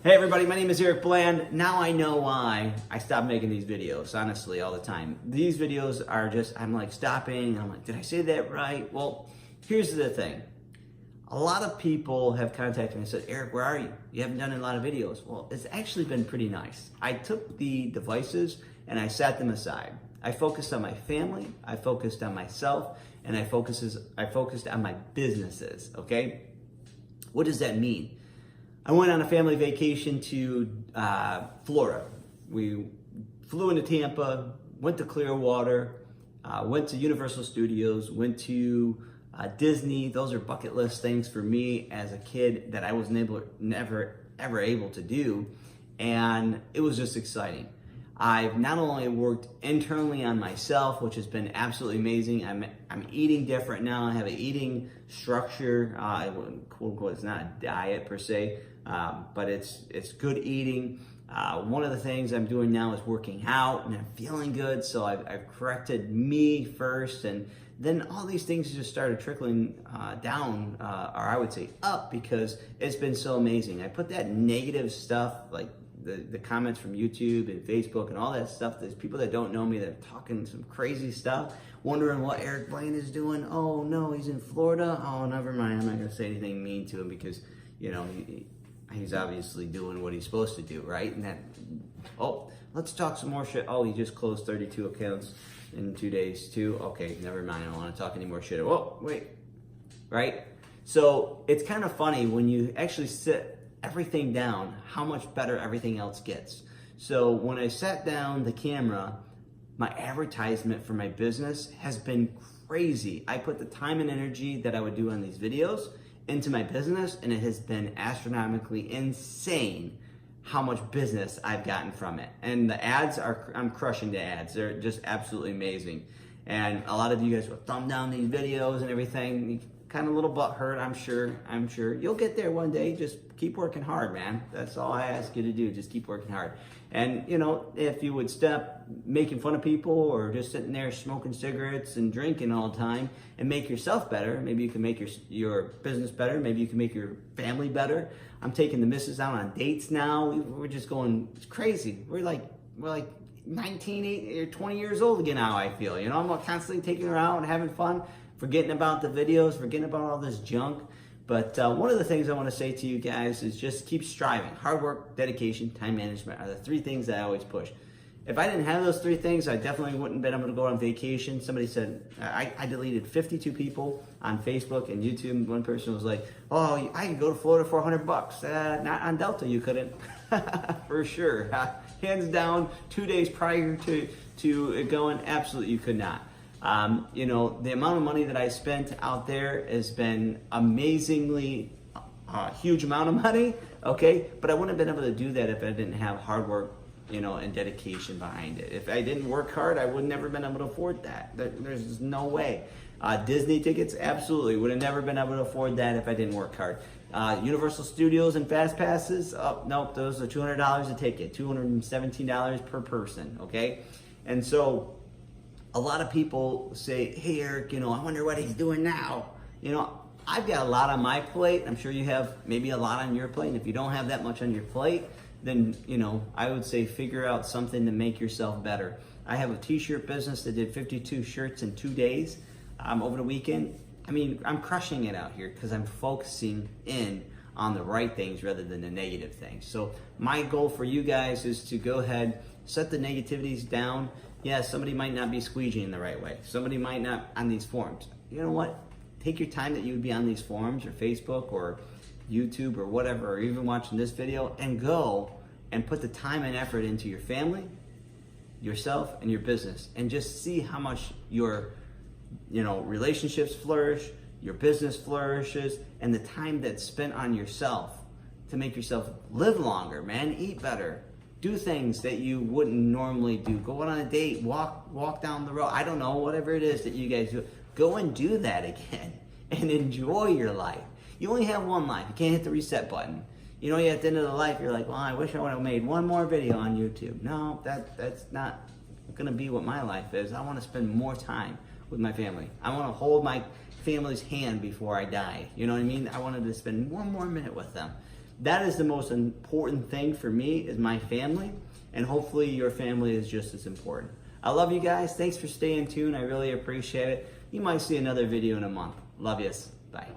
Hey everybody, my name is Eric Bland. Now I know why I stopped making these videos, honestly, all the time. These videos are just, I'm like stopping, I'm like, did I say that right? Well, here's the thing. A lot of people have contacted me and said, Eric, where are you? You haven't done a lot of videos. Well, it's actually been pretty nice. I took the devices and I set them aside. I focused on my family, I focused on myself, and I focused on my businesses, okay? What does that mean? I went on a family vacation to Florida. We flew into Tampa, went to Clearwater, went to Universal Studios, went to Disney. Those are bucket list things for me as a kid that I was never ever able to do, and it was just exciting. I've not only worked internally on myself, which has been absolutely amazing. I'm eating different now. I have an eating structure. Quote unquote, it's not a diet per se, but it's good eating. One of the things I'm doing now is working out, and I'm feeling good. So I've corrected me first, and then all these things just started trickling down, or I would say up, because it's been so amazing. I put that negative stuff, like the comments from YouTube and Facebook and all that stuff. There's people that don't know me that are talking some crazy stuff, wondering what Eric Blaine is doing. Oh no, he's in Florida. Oh, never mind. I'm not gonna say anything mean to him because, you know, he's obviously doing what he's supposed to do, right? And that, oh, let's talk some more shit. Oh, he just closed 32 accounts in 2 days too. Okay, never mind. I don't want to talk any more shit. Whoa, wait, right? So it's kind of funny when you actually sit everything down, how much better everything else gets. So when I sat down the camera, my advertisement for my business has been crazy. I put the time and energy that I would do on these videos into my business, and it has been astronomically insane how much business I've gotten from it. And the ads I'm crushing the ads. They're just absolutely amazing. And a lot of you guys will thumb down these videos and everything. Kind of a little butthurt, I'm sure. You'll get there one day. Just keep working hard, man. That's all I ask you to do. Just keep working hard. And, you know, if you would stop making fun of people or just sitting there smoking cigarettes and drinking all the time and make yourself better, maybe you can make your business better. Maybe you can make your family better. I'm taking the missus out on dates now. We're just going crazy. We're like 19 or 20 years old again now, I feel. You know, I'm constantly taking her out and having fun, forgetting about the videos, forgetting about all this junk. But one of the things I want to say to you guys is just keep striving. Hard work, dedication, time management are the three things that I always push. If I didn't have those three things, I definitely wouldn't have been able to go on vacation. Somebody said, I deleted 52 people on Facebook and YouTube. One person was like, oh, I could go to Florida for $100. Not on Delta, you couldn't. For sure. Hands down, 2 days prior to going, absolutely you could not. You know, the amount of money that I spent out there has been amazingly huge amount of money, okay? But I wouldn't have been able to do that if I didn't have hard work, you know, and dedication behind it. If I didn't work hard, I would never been able to afford that. There's no way. Disney tickets, absolutely. Would have never been able to afford that if I didn't work hard. Universal Studios and Fast Passes, oh, nope, those are $200 a ticket, $217 per person, okay? And so a lot of people say, hey, Eric, you know, I wonder what he's doing now. You know, I've got a lot on my plate. I'm sure you have maybe a lot on your plate. And if you don't have that much on your plate, then, you know, I would say figure out something to make yourself better. I have a t-shirt business that did 52 shirts in 2 days over the weekend. I mean, I'm crushing it out here because I'm focusing in on the right things rather than the negative things. So my goal for you guys is to go ahead, set the negativities down. Yeah, somebody might not be squeegeeing the right way. Somebody might not on these forums. You know what? Take your time that you would be on these forums or Facebook or YouTube or whatever, or even watching this video, and go and put the time and effort into your family, yourself, and your business, and just see how much your, you know, relationships flourish, your business flourishes, and the time that's spent on yourself to make yourself live longer, man, eat better. Do things that you wouldn't normally do. Go on a date, walk down the road. I don't know, whatever it is that you guys do. Go and do that again and enjoy your life. You only have one life. You can't hit the reset button. You know, at the end of the life, you're like, well, I wish I would have made one more video on YouTube. No, that's not going to be what my life is. I want to spend more time with my family. I want to hold my family's hand before I die. You know what I mean? I wanted to spend one more minute with them. That is the most important thing for me, is my family, and hopefully your family is just as important. I love you guys. Thanks for staying tuned. I really appreciate it. You might see another video in a month. Love yous. Bye.